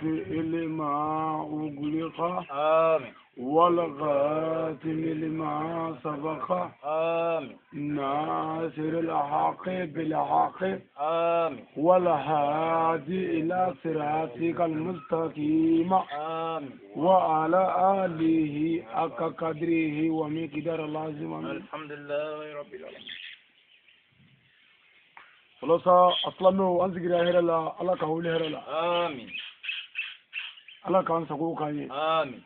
لما أغلق آمين والخاتم لما سبق آمين ناصر الحق بالحق آمين والهادي إلى صراطك المستقيم آمين وعلى آله حق قدره ومقدار اللازم. الحمد لله رب العالمين. خلاص أصلاً أنزل هير الله الله كهول هير الله آمين الله كان سقوك هاي آمين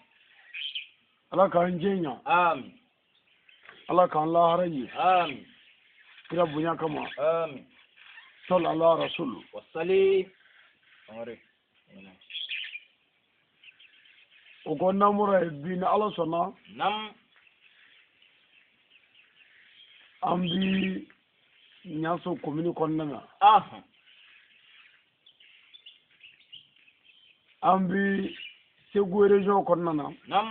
الله كان جينا آمين الله كان الله هري آمين كلا بنيا كما آمين صلى الله رسول والصلي أمري وكنا مرة بين الله سنا نم أم بي ناسو كميني كنا أم بي سيغوريجو كنا نم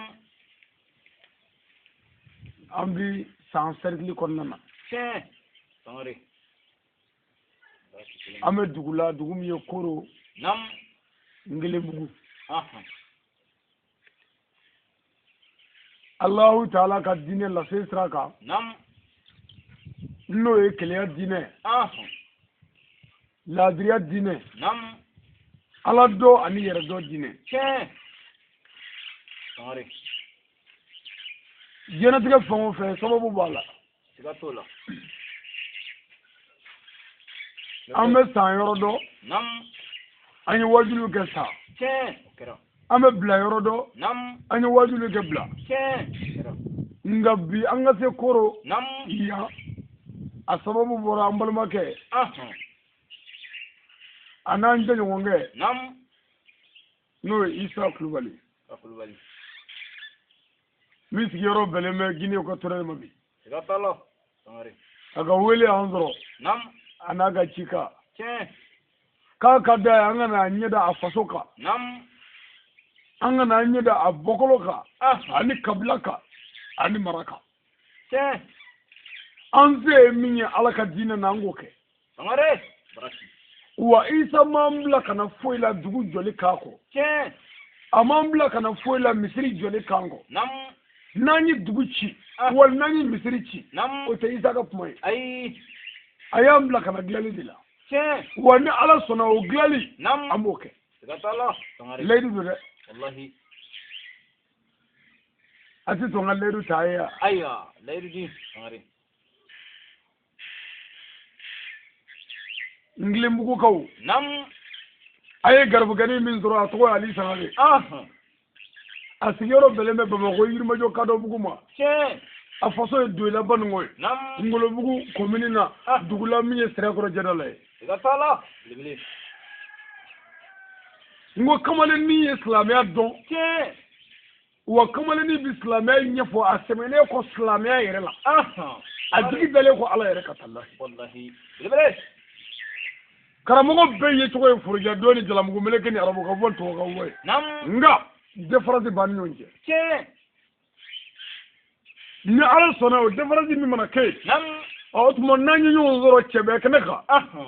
أم بي سانسركلي كنا أمري أم دوغلا دوغم يكورو نم نجلبو الله تعالى كدين الله سيسراكا نم نو يكليا دينه لا دريا دينه نم على دو أني يردو دينه أمري جنتك فمو في سبب بالا سكتولا أم سان يردو نم أني واجلو كسا كرا أم بلا يردو نم أني واجلو كبلا كرا ngabi anga se koro نم ya asababu bora ambal make anan jani wonge نم no isa klubali أقول mis yoro beleme gine ko tore mabi سكتولا أمري aga wele anzoro نم anaga chika ka kada anga na nyeda afasoka نم anga na nyeda abokoloka ani kablaka ani maraka anze minye alaka dina nangoke أمري بركي wa isa mamla kana foila dugu joli kako amambla kana foila misiri joli kango نم nani dugu chi wal nani misiri chi نم o te isa ka pumai أي ayambla kana glali dila wani ala sona o glali نم amoke سكتولا أمري lady do de والله ati to ngaleru taya أيوة لا يرجي أمري nglimbugo kaw نم aye garbu gani min zura to ali sanale asigero beleme bamako yirma jo kado buguma a faso e doila bangoy نم ngolo bugu komini na dugula minye sere ko jadala سكتولا لبلي ngo kamale ni islamia don wa kamale ni islamia nyefo asemene ko islamia yere la adigi dale ko ala yere katalla والله لبلي karamogo be ye to ko furja doni jalamugo meleke ni arabo ko bon to ko way نم nga difference ban nyonje ni ala sona o difference mi mana ke نم o to mon nanyi nyo zoro chebe keneka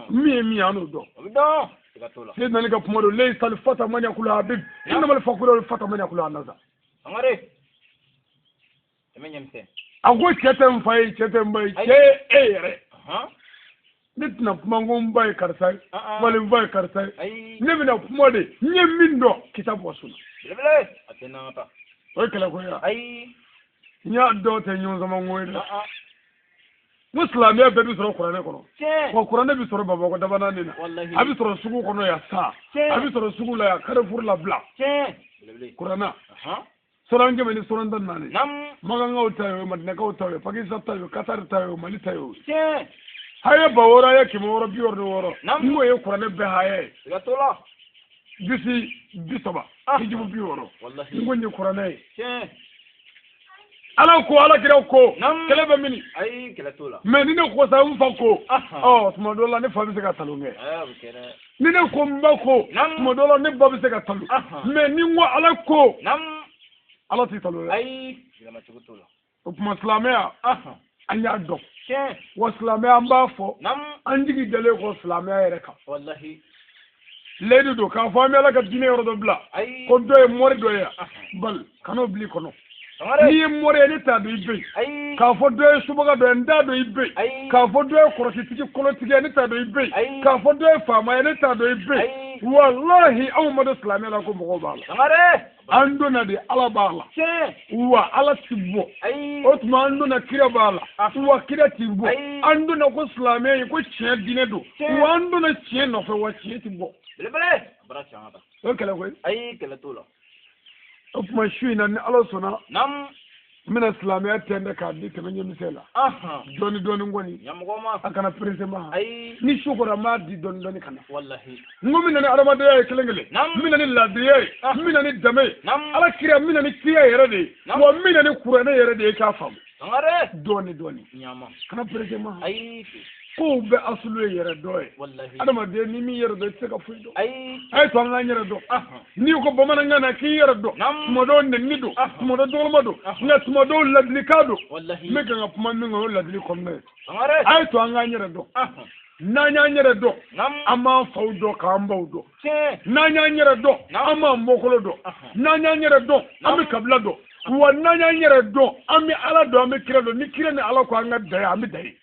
mi anu do بدو سكتولا سيدنا لك بمرو ليس الفتى من يقول حبيب انما الفقر الفتى من يقول النزا أمري تمن يمسين اقول كتم فاي كتم باي كي ايري نتنا بمانغوم باي كارساي ولم باي كارساي أي نبنا بمودي نيمين دو كتاب وسنة لبلي أتينا نتا ويكلا كويا أي نيا دو تنيون زمان ويلا مسلم يا بدو سرو قرآن كنو وقرآن بيسرو بابا كدبنا نينا والله أبي سرو سكو كنو يا سا أبي سرو سكو لا يا كارفور لا بلا لبلي قرآن سران جمني سران دن ناني نم maganga utayo madinaka utayo pakistan tayo qatar tayo mali tayo كي haya bawora ya kimoro biorno woro Nam. ngo ye kurane be haye سكتولا bisi bisoba hijibu bioro والله ngo ni kurane كي ala ko ala kira ko Nam. kelebe mini أي كلاتولا me ni ne ko sa mfa ko Aha. oh tuma dola ne fa bi se ka talunge بكرة ni ne ko mba ko Nam. tuma dola ne ba bi se ka talu Aha. me ni ngo ala ko نم ala ti talu أي لما تقولوا tuma islamia anya do كي wa islamia mba fo نم anjigi dele ko islamia yere ka والله leydi do ka fami ala ka dine yoro do bla ko do e mori do ya bal kano bli kono ni mori ni ta do ibe ka fo do e subaga do nda do ibe ka fo do e koroti tiki kono tiki ni ta do ibe ka fo do e fama ni ta do ibe wallahi awmadu islami ala ko mo bala andona de ala bala wa ala tibbo otuma andona kira bala wa kira tibbo andona ko islami ko che dine do wa andona che no fe wa che tibbo bele bara changa o kala ko kala tola otuma shuina ni ala sona nam mina islami atende ka di temenye misela doni ngoni nyamgoma akana presema ni shukura ma di doni kana wallahi ngumi na adamade ya kelengele mina ni ladiye mina ni dame ala kira mina ni kiya yere de wa mina ni kurane yere de ka fam ngare doni nyama kana presema ko be asulu yere doye wallahi adamade ni mi yere do seka fuido ay to nga yere do ni ko bomana ngana ki yere do mo do ni do mo do dolma do na mo do ladli kado wallahi me nga puma mi ngo ladli komne ngare to nga yere do na nya nyere do ama fawdo ka ambawdo na nya nyere do ama mokolo do na nya nyere do ami kabla do wa na nya nyere do ami ala do ami kira do ni kira ni ala ko anga dai ami dai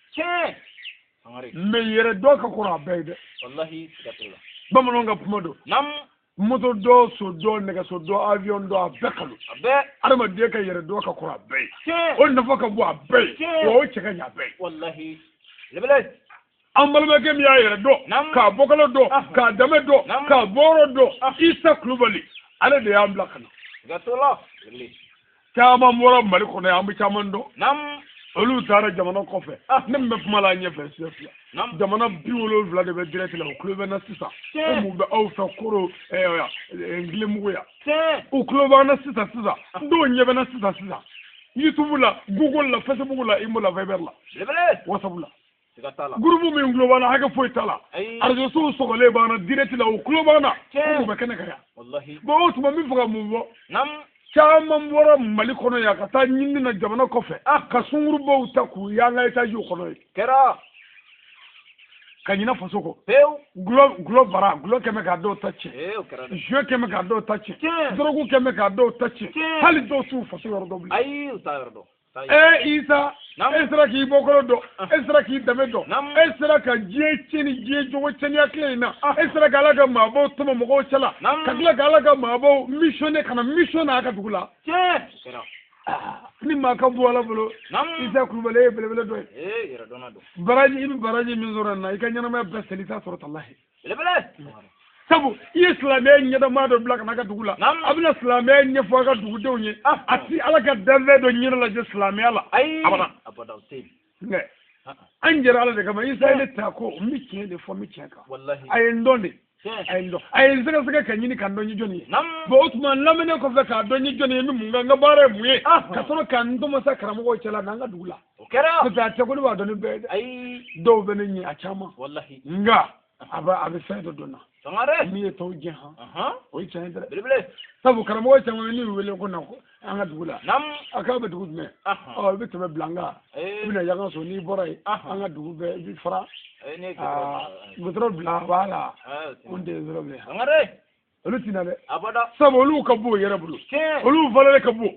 me yere do ka kura bayde wallahi sikatola bamano nga pumodo moto do so do nega so do avion do abekalu adama de ka yere do ka kura bay on na foka bo bay o cheka nya bay wallahi lebele ambalma ke mi yere do ka bokalo do ka dame do ka boro do isa klubali ala de am lakana sikatola lebele tama mora mali ko na am chamando olu tara jamana kofe nem be fumala nyefe sefia jamana biwolo vla de be direct la club na sisa o mu be o fa koro engle mu ya o club na sisa do nyebe na sisa youtube la google la facebook la imo la viber la whatsapp la groupe mi nglo na haga foi tala arjo so so le bana direct la o club na o be kana kaya wallahi bo o tuma mi fuga mu bo caman bɔra mali kɔnɔ ya ka taa ɲini na jamana kɔfɛ ka sungurubaw ta k'u yanga etajiw kɔnɔ ye kɛra ka ɲina faso kɔ pewu gulo bara gulo kɛmɛ k'a dɔw ta tiɲɛ jeu kɛmɛ k'a dɔw ta tiɲɛ dɔrɔgu kɛmɛ k'a dɔw ta tiɲɛ hali dɔw t'u faso yɔrɔ dɔ bilen ayi u t'a yɔrɔ dɔn isa e sera k'i bɔkɔlɔ dɔn e sera k'i dɛmɛ dɔn e sera ka diɲɛ tiɲɛ ni diɲɛ jogo cɛniya kelen in na e sera ka ala ka maabaw tɔmɔ mɔgɔw cɛla ka tila ka ala ka maabaw missionner ka na mission n'a ka dugu la ni maa ka bɔ ala bolo isa kulubali ye belebele dɔ ye baraji i bɛ baraji min sɔrɔ nin na i ka ɲɛnamaya bɛɛ seli i t'a sɔrɔ talahi sabu i ye silamɛya ɲɛdama dɔ bila ka na ka dugu la a bɛna silamɛya ɲɛfɔ a ka dugudenw ye a ti ala ka danfɛn dɔ ɲini lajɛ silamɛya la abada nka an jɛra ala de kama isa ye ne ta ko n bɛ tiɲɛ de fɔ n bɛ tiɲɛ kan a ye n dɔn de a ye n sɛgɛsɛgɛ ka ɲini ka n dɔn ye jɔnni ye bon o tuma n lamɛnnen kɔfɛ k'a dɔn ye jɔnni ye n bɛ mun kɛ n ka baara ye mun ye ka sɔrɔ ka n tɔmɔ sa karamɔgɔw cɛla n'an ka dugu la n'o tɛ a tɛ ko ne b'a dɔn ni bɛɛ ye dɛ dɔw bɛ ne ɲɛ a caman nka a bɛ fɛn dɔ dɔn na min ye tɔw jɛ o ye tiɲɛ ye dɛ sabu karamɔgɔ caman ni wele ko na ko an ka dugu la a k'a bɛ dugu jumɛn i bɛ tɛmɛ bilanka i bɛna yanga so n'i bɔra yen an ka dugu bɛɛ i bɛ fara gudɔrɔn bila b'a la o de ye yɔrɔ bɛɛ olu tina dɛ sabu olu ka bon yɛrɛ bolo olu valeur ka bon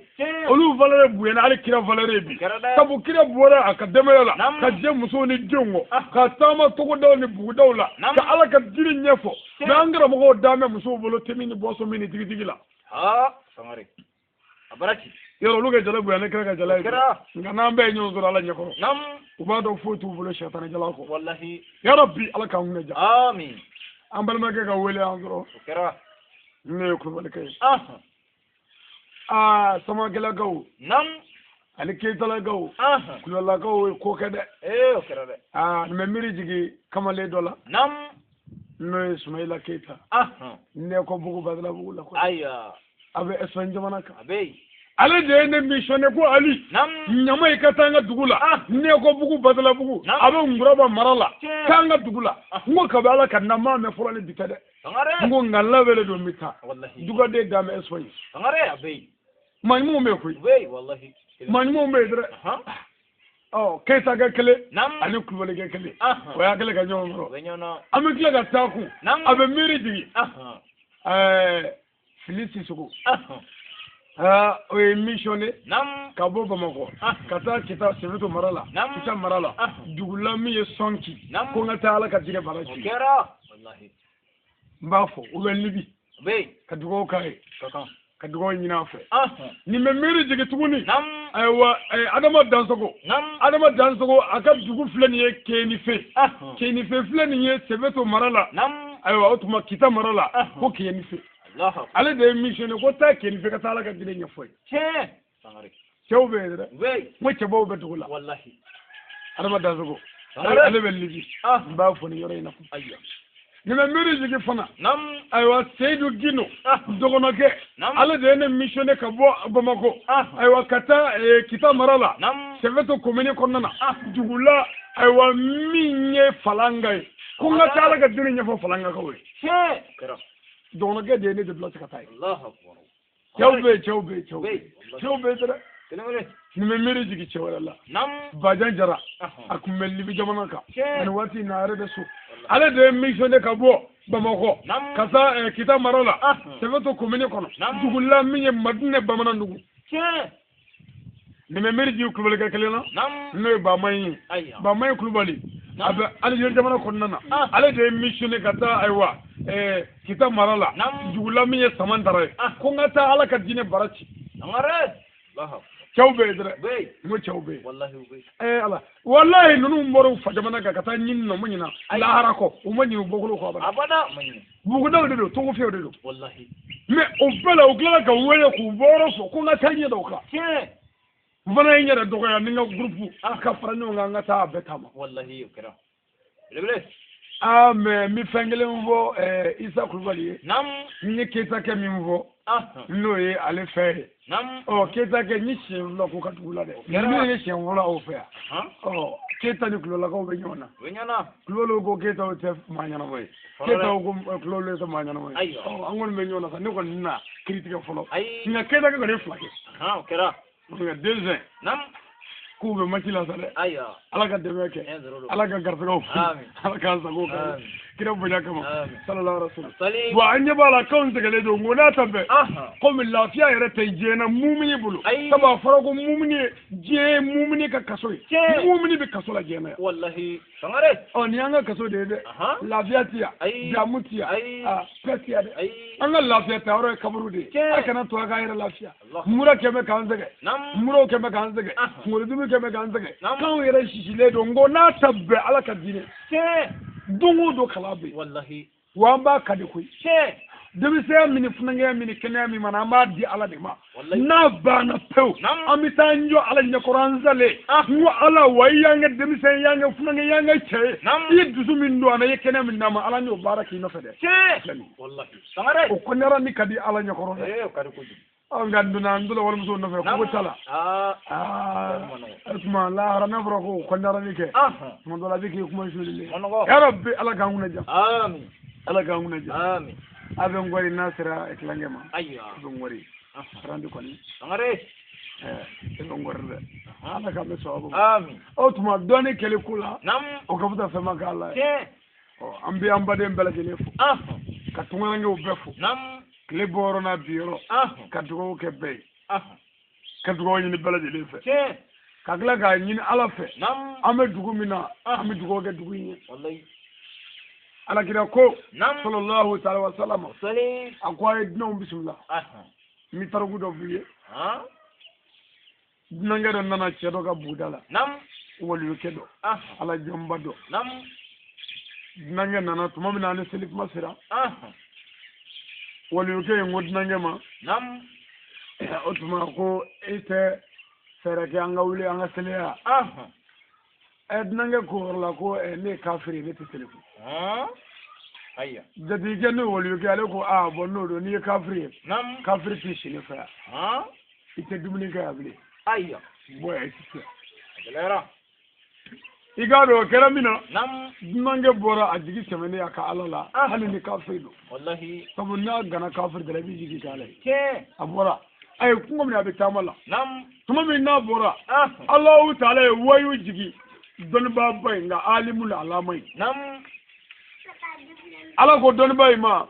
olu valeur bonyana hali kira valeur bi sabu kira bɔra a ka denbaya la ka diɲɛ musow ni denw kɔ ka taama togodaw ni bugudaw la ka ala ka diri ɲɛfɔ mɛ an karamɔgɔw dan bɛ musow bolo temi ni bɔsɔn min ni digidigi la yɔrɔ olu ka jala bonya ne kira ka jala ye nka n'an bɛɛ ye ɲɔgɔn sɔrɔ ala ɲɛkɔrɔ u b'a dɔn foyi t'u bolo sɛtana jala kɔ yɔrɔ bi ala k'an kunna ja an balimakɛ ka wele an sɔrɔ ne ye kulubalikɛ ye samakɛlakaw ani keyitalakaw kulubalilakaw ye ko kɛ dɛ nin bɛ miiri jigin kamalen dɔ la n'o ye sumayila keyita ne ko bugu badalabugu la a bɛ espagne jamana kan ale de ye ne missionné ko ali ɲama i ka taa an ka dugu la ne ko bugu badalabugu a bɛ nguraba mara la k'an ka dugu la n ko kabi ala ka na maa mɛn fɔlɔ ni bi tɛ dɛ n ko nka labɛnlen don n bɛ taa dugaden dan bɛ espagne maa ɲumanw bɛ yen koyi maa ɲumanw bɛ yen dɛrɛ Keita ka kelen nam ani Kulubali ka kelen o y'a kelen ka ɲɔgɔn sɔrɔ wenyona an bɛ tila ka taa kun nam a bɛ miiri jigin Fili Sisoko o ye missionné nam ka bɔ Bamakɔ ka taa Kita Sefeto mara la Kita mara la dugula min ye Sɔnki ko n ka taa Ala ka jɛgɛ bara ci kɛra wallahi n b'a fɔ u bɛ Libi be ka dugawu k'a ye ka dugawu ɲini a fɛ nin bɛ miiri jigin tuguni nam ayiwa Adama Dansogo nam Adama Dansogo a ka dugu filɛ nin ye Kenife Kenife filɛ nin ye Sefeto mara la nam ayiwa o tuma Kita mara la ko Kenife Allah ale de ye missionné ko taa Kenife ka taa Ala ka jɛgɛ ɲɛfɔ ye cɛ sangare cɛw bɛ yen dɛ be n ko cɛbaw bɛ dugu la wallahi Adama Dansogo ale bɛ Libi n b'a fɔ nin yɔrɔ in na ayya nin bɛ miiri jigin fana nam ayiwa Seydou Gino dɔgɔnɔkɛ ale de ye ne missionné ka bɔ Bamakɔ ayiwa ka taa Kita mara la nam Sefeto commune kɔnɔna na dugu la ayiwa min ye Falanga ye ko n ka taa Ala ka jɛgɛ ɲɛfɔ Falangakaw ye cɛ kɛra dɔgɔnɔkɛ de ye ne déplacé ka taa yen Allah akbar cɛw bɛ yen cɛw bɛ yen cɛw bɛ yen cɛw bɛ yen dɛ kelen nin bɛ miiri jigin cɛ wɛrɛ la nam Bajan Jara a tun bɛ Libi jamana kan cɛ nin waati in na a yɛrɛ bɛ so ale de ye missionné ka bɔ Bamakɔ ka taa Kita mara la Sefeto commune kɔnɔ dugu la min ye Madinɛ Bamanandugu cɛ nin bɛ miiri jigin Kulubali ka kelen na nam n'o ye Bamaɲi ye Bamaɲi Kulubali a bɛ Alizeri jamana kɔnɔna na ale de ye missionné ka taa ayiwa Kita mara la dugu la min ye Samantara ye ko n ka taa Ala ka diinɛ bara ci sangare Allah cɛw bɛ yen dɛ be n ko cɛw bɛ yen wallahi be Ala walahi ninnu bɔra fa jamana kan ka taa ɲini na u ma ɲina lahara kɔ u ma ɲini u bɔkolo kɔ abada maɲina bugudaw de don tɔgɔfɛnw de don wallahi mais o bɛɛ la u tilala ka wele k'u bɔ yɔrɔ fɔ ko n ka taa ɲɛ da o kan cɛ n fana ye n yɛrɛ dɔgɔya ni n ka groupe ka fara ɲɔgɔn kan n ka taa a bɛɛ taama wallahi kɛra belebele mais n bɛ fɛn kelen fɔ Isa Kulubali ye nam n ye Keita min fɔ n'o ye ale fɛ ye nam Keita n ye siɲɛ fila k'u ka dugu la dɛ min ye siɲɛ fɔlɔ aw fɛ yan Keita ni Kulolakaw bɛ ɲɔgɔn na wenyona Kulolo ko Keita o tɛ maa ɲɛnama ye Keita ko Kulolo tɛ maa ɲɛnama ye an kɔni bɛ ɲɔgɔn na sa ne kɔni na kiiri tigɛ fɔlɔ nka Keita kɔni ye fila kɛ kɛra nka deuxième nam k'u bɛ mati la sa dɛ ayya Ala ka dɛmɛ kɛ Ala ka garisɛgɛw Ala k'an sago kɛ kira bonya kama sallallahu alaihi wasallam bon an ɲɛ b'a la kanw sɛgɛlen don nko n'a ta bɛɛ komi lafiya yɛrɛ tɛ diɲɛ na mumini bolo sabu a fɔra ko mumini ye diɲɛ ye mumini ka kaso ye mumini bɛ kaso la diɲɛ na yan wallahi sangare nin y'an ka kaso de ye dɛ lafiya ti yan damu ti yan pɛ ti yan dɛ an ka lafiya ta yɔrɔ ye kaburu de ye a kana to a k'an yɛrɛ lafiya mura kɛmɛ k'an sɛgɛn muraw kɛmɛ k'an sɛgɛn kunkolodimi kɛmɛ k'an sɛgɛn kanw yɛrɛ sisilen don nko n'a ta bɛɛ Ala ka diinɛ don o don kalan bɛ yen wallahi wa an b'a kadi koyi denmisɛnya min ni funangeya min ni kɛnɛya min mana an b'a di Ala de ma n'a banna pewu an bɛ taa n jɔ Ala ɲɛkɔrɔ an salen n ko Ala wa i y'an kɛ denmisɛn i y'an kɛ funange i y'an kɛ cɛ ye i ye dusu min don an na i ye kɛnɛya min d'an ma Ala y'o baara k'i nɔfɛ dɛ wallahi sangare o kɔnɛra ni ka di Ala ɲɛkɔrɔ dɛ kadi kojugu nka donna n tora walimuso nɔfɛ ko t'a la o tuma lahara n'a fɔra ko kɔnɛra ni kɛ tuma dɔ la a bɛ k'i kuma suulilen yarabi Ala k'an kunna diya Ala k'an kunna diya a bɛ n gɔri n'a sera kilankɛ ma a bɛ n gɔri randi kɔni e bɛ n gɔri dɛ Ala k'an bɛ sababu o tuma dɔɔni kɛlɛ ko la o ka futa fɛn ma k'a la an bɛ an baden bɛɛ lajɛlen fo ka tungarankew bɛɛ fo tile bɔyɔrɔ n'a biyɔrɔ ka dugawu kɛ bɛɛ ye ka dugawu ɲini bɛɛ lajɛlen fɛ ka tila k'a ɲini Ala fɛ an bɛ dugu min na an bɛ dugawu kɛ dugu in ye Alakira ko sallallahu ta'ala wa sallam a ko a ye dunanw bisimila n bɛ tariku dɔ f'i ye dunankɛ dɔ nana cɛ dɔ ka buguda la waliyukɛ dɔ Ala jɔnba dɔ dunankɛ nana tuma min na ni selikuma sera waliyukɛ in ko dunankɛ ma o tuma ko e tɛ fɛɛrɛ kɛ an ka wuli an ka seliya dunankɛ ko yɔrɔ la ko ne ye kafiri ne tɛ seliku jatigikɛ n'o waliyukɛ ale ko bon n'o don n'i ye kafiri ye kafiri t'i si ne fɛ yan i tɛ dumuni kɛ yan bilen bɔ yan i tɛ se i k'a dɔn o kɛra min na dunankɛ bɔra a jigi tɛmɛnen a ka Ala la hali ni kafiri don sabu n'a gana kafiri dala i b'i jigi k'Ala ye a bɔra ay kungo mi abe tamala nam tuma min na bora Allahu ta'ala ya wayu jigi don ba bai nga alimul alamai nam ala ko don bai ma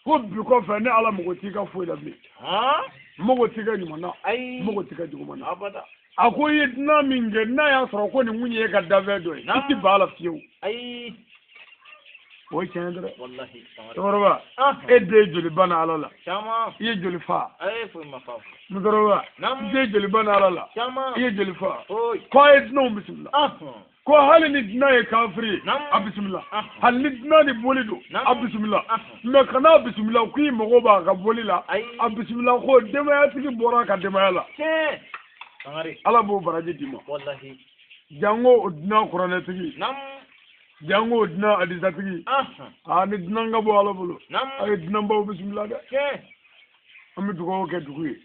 ko bi ko fa ne ala mo ko tika fo da bi mo ko tika ni mana ay mo ko tika jugo mana abada akoyi na min ge na ya soro ko ni munye ka davedo iti bala fiu ay o chendra wallahi toroba ede joli bana alala chama ye joli fa ay fu ma fa mudoroba nam de joli bana alala chama ye joli fa oy ko edno bismillah ko halini dina ye kafiri a bismillah halini dina ni bolido a bismillah me kana bismillah ku mogo ba ka bolila a bismillah ko demaya tigi bora ka demaya la sangare ala bo baraji dima wallahi jango dina qur'ane tigi nam jango dina hadisa tigi ni dina ngabo ala bolo ay dina ba bismillah da ami dugo ke dugu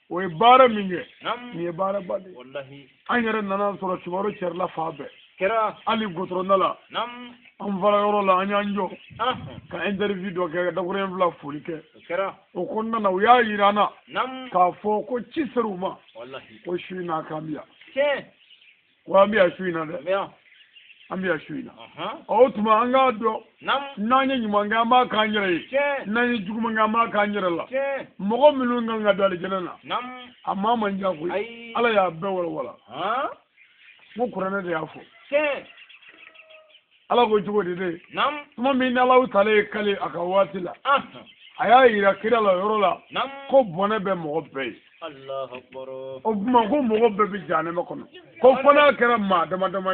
o e bara minge ni e bara bade wallahi an yara nana soro kibaro cerla fabe kera ali gotro nala nam an fara yoro la an yanjo ka interview do ke da gure fla fuli ke kera o konna na ya yirana nam ka fo ko ciseruma wallahi ko shina kamiya ke wa miya shina de miya ambiya shina o tuma an ga do nam nanya nyuma nga ma kanjere nanya juguma nga ma kanjere la mogo milu nga dal jenana nam amma man ja ko ala ya be wala mo kurana de yafo ala ko jugo de nam tuma min ala utale kale aka watila aya ira kira la yoro la ko bone be mogo be Allah akbar o ma ko mogo be bi jane ma kono ko fona kera ma dama dama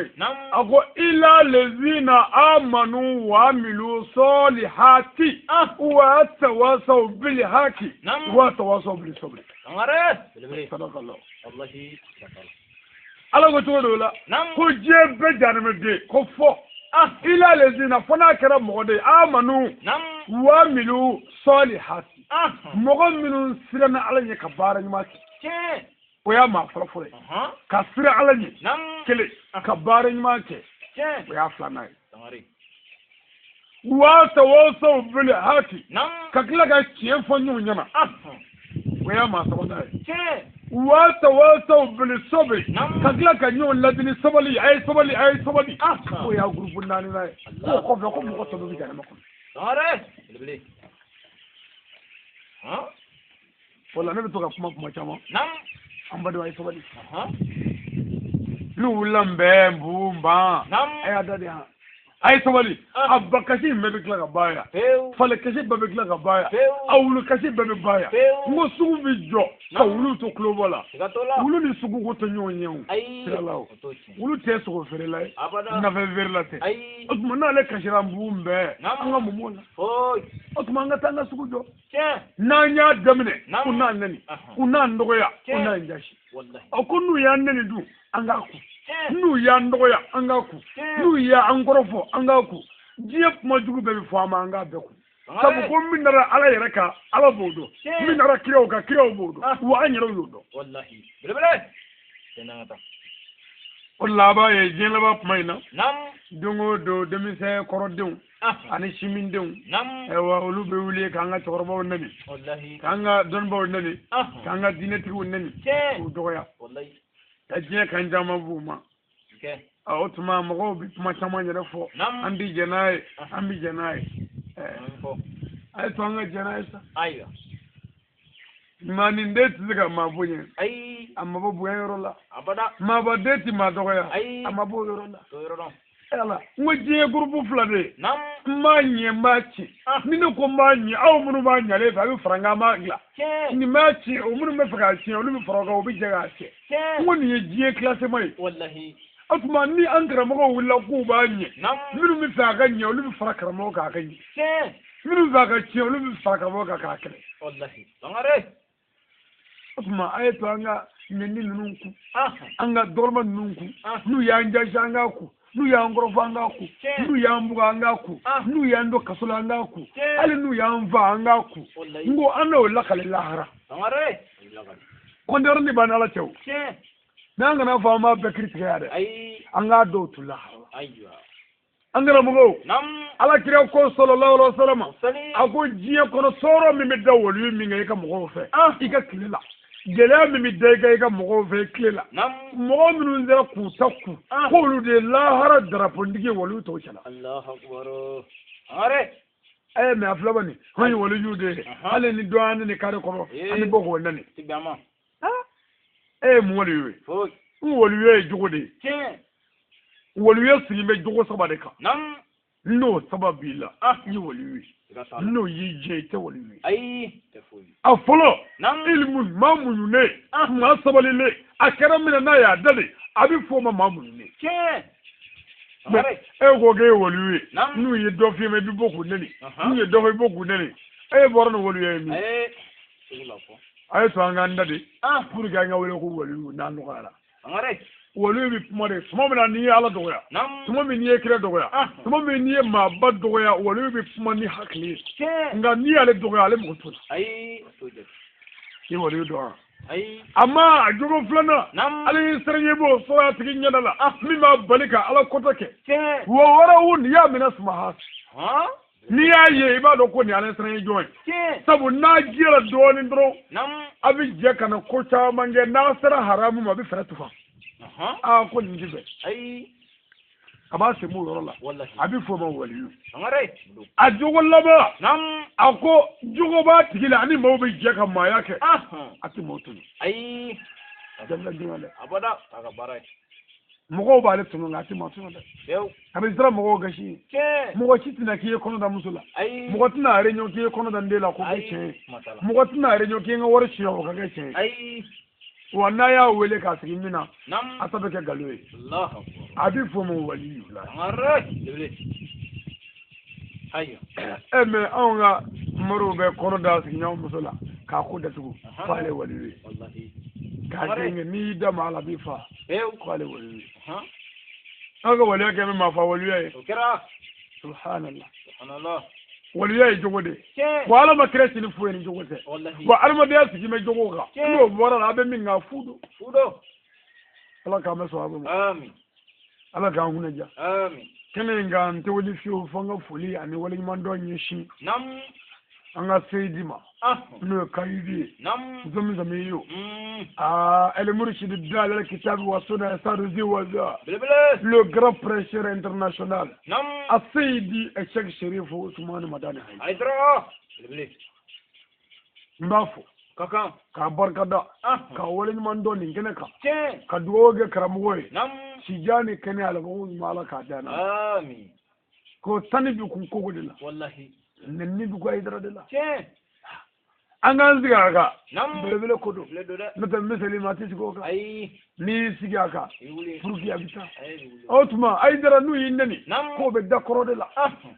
ako ila lazina amanu wa amilu salihati wa tawasaw bil haqi wa tawasaw bil sabr ngare sadakallah wallahi ala ko to la ko je be jane me de ko fo ila lazina fona kera mogo de amanu wa amilu salihati mogo minnu sirana ala ɲɛ ka baara ɲuman kɛ o y'a maa fɔlɔ-fɔlɔ ye ka sira ala ɲɛ kelen ka baara ɲuman kɛ o y'a filanan ye wasawasaw bil haqi ka tila ka tiɲɛ fɔ ɲɔgɔn ɲɛna o y'a maa sabanan ye wasawasaw bil sabri ka tila ka ɲɔgɔn ladili sabali a ye sabali a ye sabali o y'a gurupu naaninan ye k'o kɔfɛ ko mɔgɔ tɔ bɛ bi janama kɔnɔ wala ne bɛ to ka kuma caman an badenw a ye sabali n'u wulila n bɛɛ n bu n ban a y'a da de yan a ye sabali a ba kasi in bɛɛ bɛ tila ka ba ya fale kasi bɛɛ bɛ tila ka ba ya a wulu kasi bɛɛ bɛ ba ya n ko sugu bɛ jɔ ka wulu to kulobɔ la wulu ni sugu ko tɛ ɲɔgɔn ɲɛ o sirala o wulu tɛ sogo feerela ye nafɛ feerela tɛ o tuma n'ale kasira n bu n bɛɛ an ka mɔmɔw la o tuma an ka taa an ka sugu jɔ n'an y'a daminɛ ko n'a neni ko n'a dɔgɔya ko n'a jasi a ko n'u y'an neni dun an k'a ku n'u y'an dɔgɔya an k'a ku n'u y'an kɔrɔfɔ an k'a ku diɲɛ kuma jugu bɛɛ bɛ fɔ an ma an k'a bɛɛ ku sabu ko min nana ala yɛrɛ kan ala b'o dɔn min nana kiraw kan kiraw b'o dɔn wa an yɛrɛw y'o dɔn o laban ye diɲɛ laban kuma in na don o don denmisɛn kɔrɔdenw ani simindenw ayiwa olu bɛ wuli k'an ka cɛkɔrɔbaw neni k'an ka dɔnnibaw neni k'an ka diinɛtigiw neni k'u dɔgɔya ka diɲɛ kan caman b'u ma o tuma mɔgɔw bɛ kuma caman yɛrɛ fɔ an bɛ jɛ n'a ye an bɛ jɛ n'a ye a ye to an ka jɛ n'a ye sa maa nin den tɛ se ka maa bonya a ma bɔ bonya yɔrɔ la maaba den tɛ maa dɔgɔya a ma bɔ o yɔrɔ la ala n ko diɲɛ gurupu fila de n b'a ɲɛ n b'a ci ni ne ko n b'a ɲɛ aw minnu b'a ɲalen fɛ a bɛ fara n kan an b'a dilan nin b'a ci o minnu bɛ fɛ k'a tiɲɛ olu bɛ fara o kan o bɛ jɛ k'a kɛ n ko nin ye diɲɛ kilasema ye o tuma ni an karamɔgɔw wulila k'u b'a ɲɛ minnu bɛ fɛ a ka ɲɛ olu bɛ fara karamɔgɔ kan a ka ɲɛ minnu bɛ fɛ a ka tiɲɛ olu bɛ fara karamɔgɔ kan k'a kɛlɛ o tuma a ye to an ka ɲɛni ninnu ku an ka dɔrɔmɛ ninnu ku n'u y'an jasi an k'a ku n'u y'an kɔrɔfɔ an k'a ku n'u y'an buga an k'a ku n'u y'an don kaso la an k'a ku hali n'u y'an fa an k'a ku n ko an n'o lakale lahara kɔntɛrɛni b'an ni ala cɛ o n'an kana fɔ an b'a bɛɛ kiri tigɛ yan dɛ an k'a dɔw to lahara angara mugo nam ala kira ko sallallahu alaihi wasallam sali ako jiya kono soro mi be dawol mi ngi ka mugo fe ika kilela gele mi de ga mugo fe kilela nam mugo minun zera ku takku ko lu de lahara drapo ndige wolu to chala allah akbar are me aflabani hani wolu jude ale ni doane ni kare ko ani boko nani tibama mu wolu we fo wolu we jugode tiens wolu ye sigi be jugo sabade ka nam no sababila ni wolu we no yi je te wolu we ay te fo afolo nam ilmu mamu ne ma sabalile akara mina na ya dade abi fo ma mamu ne tiens are go ge wolu we nu yi do fi me bi boku nani nu yi do fi boku nani boro no wolu ye mi sigula fo ay to anga ndade pour ga nga wolu ko wolu na no kala are wolu bi more sumo mina ni ala dogoya nam sumo mi ni kire dogoya sumo mi ni ma ba dogoya wolu bi kuma ni hakli nga ni ale dogoya ale mo to ay to je ni wolu do ay amma jogo flana nam ale sereye bo so ya tigi nyadala mi ma balika ala kotake tiens wo wara won ya mina smaha ha ni ya ye ba do ko ni ale sereye joy tiens sabu na jira do ni dro nam abi je kana ko ta mange na sara haramu ma bi fara tufa ko ni jibe ay aba se mu yorola wallahi abi fo ma waliyu are a jogo laba nam ako jogo ba tigila ani mo bi je kan ma yake ati mo tun ay jalla jingale abada kaga barai mo ba le tunu ngati mo tun da yow abi sira mo gashi ke mo chitina kiye kono da musula ay mo tina are nyo kiye kono da ndela ko ke mo tina are nyo kiye ngawar shi ko ga ke ay wana ya wele ka sigi mina nam asabe ke galoe allah abi fo mo waliyu la are debele hayo me onga maro be kono da sigi nyaw musula ka ko da tugu fale waliyu wallahi ka kenge ni da mala bi fa fale waliyu aga waliyu ke ma fa waliyu kira subhanallah waliyu jogode ke wala ma kresi ni fueni jogode wallahi wa alma da sigi me jogoga no bora na be min ga fudo ala ka ma so abu amin ala ka hunaja amin kene nga nte wali fiyo fanga fuli ani wali mando nyishi nam anga seydima no kayidi nam zami yo el murshid dal al kitab wa sunna saruzi wa le grand prêcheur international nam asayidi Sheikh Sharif Ousmane Madani aydra mbafo kaka ka barkada ka wali mando ni ngene ka ke ka duwoge karamoy nam sijani kene ala bo mala ka dana amin ko tani bi kun ko godila wallahi nenni bi ko aydra de la ke angan siga ka nam bele kodo le do da nata misali ma ti ko ka ay ni siga ka yuli furuki abita ay otuma aydra nu yindani nam ko be dakoro de la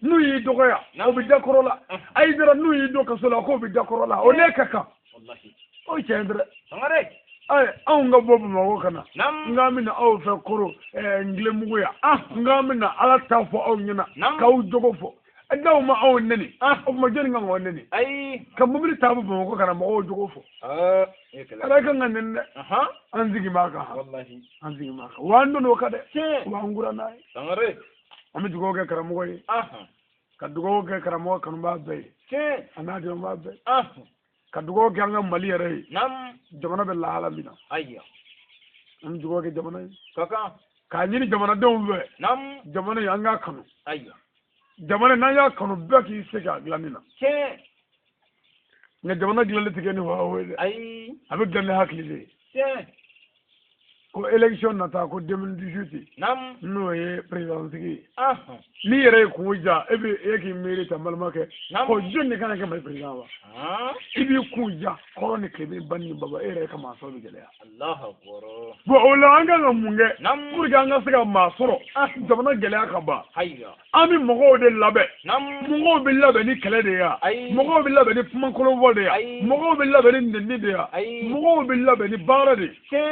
nu yi dogoya o be dakoro la aydra nu yi do ka sola ko be dakoro la o ne kaka wallahi o chendra sangare ay an ga bobu ma ko kana nam ngamina aw fe koro ngle muguya ngamina ala ta fo aw nyina ka u jogo fo adaw ma aw nani o ma jeni nga ngone ni ay kam mo bi tabu mo ko kana mo jogo fo ala ka nganen an zigi maka wallahi an zigi maka wando no kade wa ngura nay sangare ami jogo ke kara mo yi ka dugo ke kara mo kan ba be ana de ma be ka dugo ke nga mali yare nam jamana be la hala mina ayya am dugo ke jamana kaka ka nyini jamana don we nam jamana ya nga kanu ayya jamana na ya kanu be ki se ka glanina ke nga jamana glanle tige ni wa we ay abe glanle hakli de ke ko election na ta ko 2018 nam no ye president ki ni yere ko ja ebe e ki mere ta malma ke ko jonni kana ke mai president wa ibi ku ja ko ne ke be banni baba ere ka ma so be gele allah akbar bo ola anga ngamunge nam pour ga nga sega masoro jamana gele ka ba hayya ami mogo de labe nam mogo be labe ni kele de ya mogo be labe ni puma kolo wol de ya mogo be labe ni nni de ya mogo be labe ni bara de ke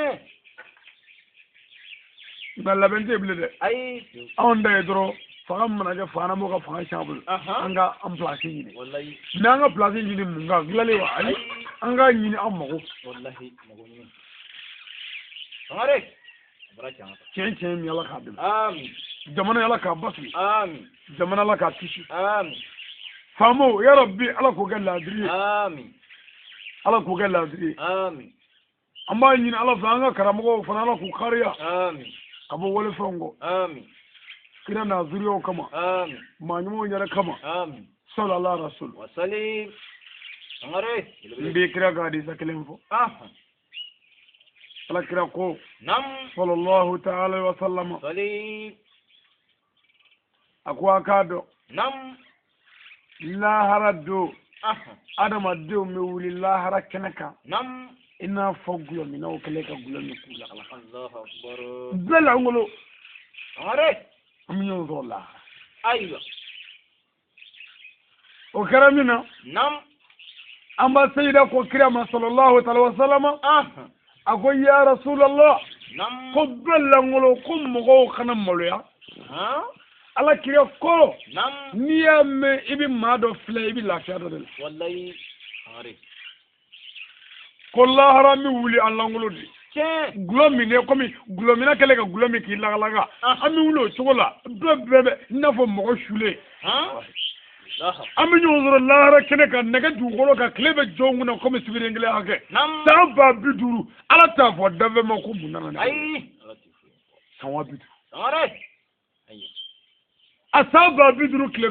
na labe nte bile de ay on de dro fanga mana ga fana mo ga fanga shabul anga am place ni wallahi na nga place ni mun ga glale wa ai anga ni am mogo wallahi mogo ni sangare bara changa chen mi ala khadim amin jamana ala ka basri amin jamana ala ka kishi amin famo ya rabbi ala ko ga ladri amin ala ko ga ladri amin amma yin ala fa nga karamo fa ala ku kariya amin abo wala fango amin kira na zuriyo kama amin manyumo nyara kama amin sallallahu alaihi rasul wa salim angare mbi kira ga di sakilen fo ala kira ko nam sallallahu ta'ala wa sallama salim akwa kado nam lahara do adama do me wuli lahara kenaka nam ina fogulo mina o kele ka gulo ni kula kala Allahu akbar bela ngolo angare aminyo zola aywa o karamina nam amba sayyida ko kirama sallallahu ta'ala wa sallama ako ya rasulullah nam ko bela ngolo ko mo kana moloya ala kire ko nam niya me ibi mado fle ibi lafiya do del wallahi angare ko lahara mi wuli allangolo di che gulomi ne komi gulomi na kele ka gulomi ki laga ami wulo chogola bebe nafo mo shule ami nyozoro lahara kene ka nega dugolo ka klebe jonguna komi sibirengele hake tamba biduru ala ta fo dave ma ko munana ay sawa biduru angare ay asaba biduru kle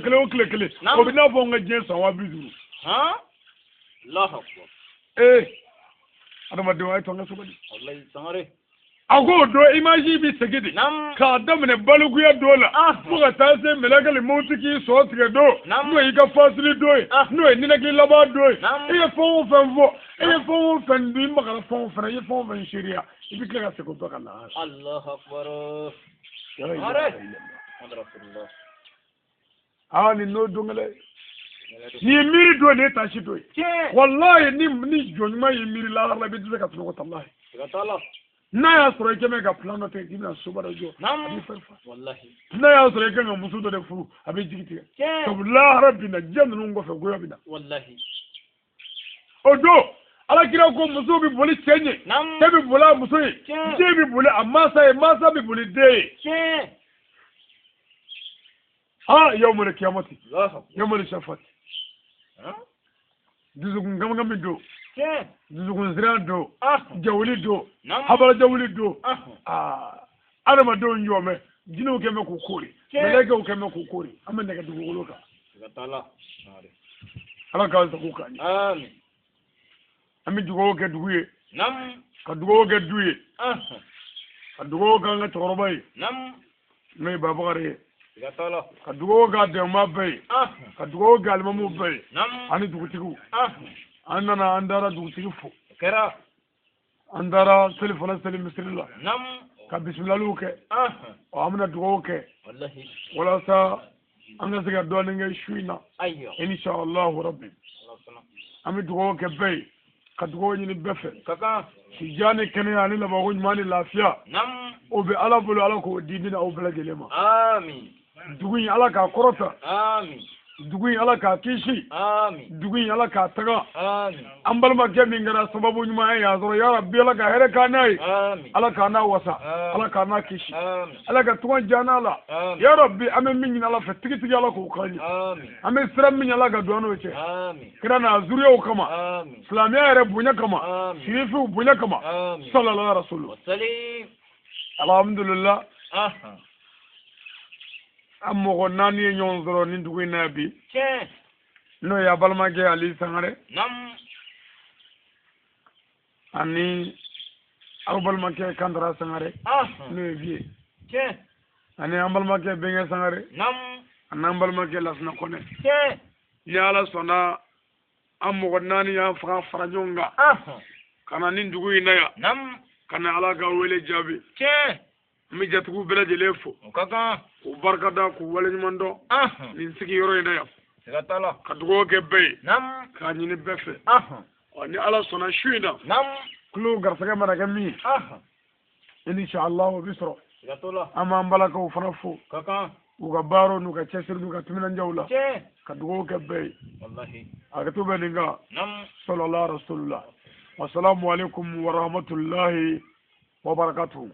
o bina fo nga je sawa biduru Allahu akbar adama de way to nga subadi wallahi sangare ago do imaji bi segidi ka damne baluguya dola fuga tase melagali mutiki so tige do no yiga fasili do no nina gi laba do e fo fanfo e fo fandu magara fo fana e fo fan sharia ibi kala se ko to kala Allahu akbar rasulullah ni no dungale ni miri do ne tashi do wallahi ni jonma yi miri la la bi zaka tuno tallahi ta'ala na ya soro ke me ga plano te dina subara jo wallahi na ya soro ke ga musu do de furu abi jigiti to la rabbina jannu ngo fe goyo bina wallahi odo ala kira ko musu bi boli chenye te bi bola musu je bi boli amma sai masa bi boli de yawmul qiyamati yawmul shafati duzugun gamgami do duzugun ziran do jawli do habara jawli do adama do nyome jinu keme ku kori meleke u keme ku kori amma daga dugulo ka ta'ala ala ka sa ku kan amin ami dugo ke duguye nam ka dugo ke duye ka dugo ka nga torobai nam me babare ta'ala ka dugo ga de mabay ka dugo ga almamu bay ani dugutigu annana andara dugutigu fo kera andara telefona salim bismillah nam ka bismillah luke o amna dugo ke wallahi wala sa anga siga do nga shuina ayyo insha Allah rabbi ami dugo ke bay ka dugo ni befe kaka tijani kene ani la bago nyani lafiya nam o be ala bulu ala ko didina o bela gelema amin dugun ala ka korota amin dugun ala ka kishi amin dugun ala ka taga amin ambal ma ke min gara sababu nyuma ya zoro ya rabbi ala ka here ka nai amin ala ka na wasa ala ka na kishi amin ala ka tuwan jana ala ya rabbi amen min ala fa tigi tigi ala ko kani amin amen siram min ala ga duwano ce amin kira na zuriyo kama amin islamiya yare bunya kama shirifu bunya kama sallallahu alaihi wasallam salim alhamdulillah ammo nani nyon zoro ni dugu na bi no ya balma ke ali sangare nam ani aw balma ke kandara sangare no vie ani balma ke benga sangare nam anan balma ke lasna kone ya la sona ammo nani ya fara jonga kana ni dugu na ya nam kana ala ga wele jabi mi jatugu bela jele fo kaka ku barka da ku wale nyumando ni sigi yoro ina ya ta'ala ka dugo ke bay nam ka nyini befe ni ala sona shuina nam kulu garsaga maraga mi insha Allah bisro ta'ala ama mbalaka u fanafu kaka uga baro nuka chesir nuka tumina njawla ka dugo ke bay wallahi agatu beninga nam sallallahu rasulullah wassalamu alaikum wa rahmatullahi wa barakatuh